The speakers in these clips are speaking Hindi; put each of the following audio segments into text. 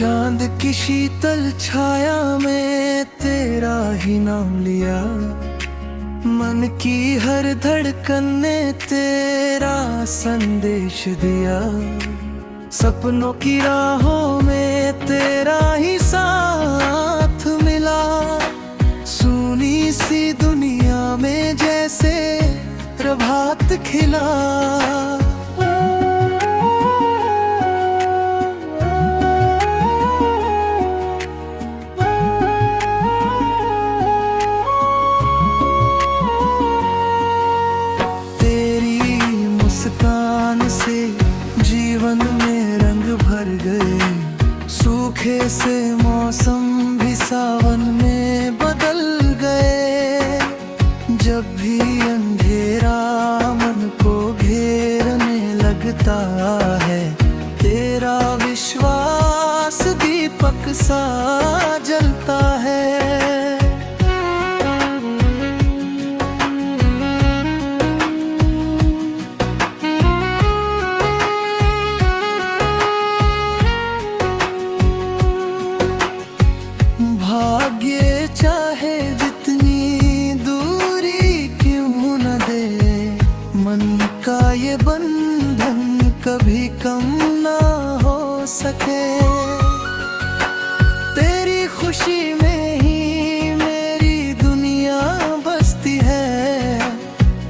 चांद की शीतल छाया में तेरा ही नाम लिया। मन की हर धड़कन ने तेरा संदेश दिया। सपनों की राहों में तेरा ही साथ मिला। सुनी सी दुनिया में जैसे प्रभात खिला। मुस्कान से जीवन में रंग भर गए। सूखे से मौसम भी सावन में बदल गए। जब भी अंधेरा मन को घेरने लगता है, तेरा विश्वास दीपक सा जलता है। भाग्य चाहे जितनी दूरी क्यों न दे, मन का ये बंधन कभी कम ना हो सके। तेरी खुशी में ही मेरी दुनिया बसती है।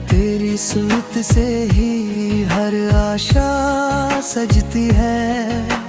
तेरी सूरत से ही हर आशा सजती है।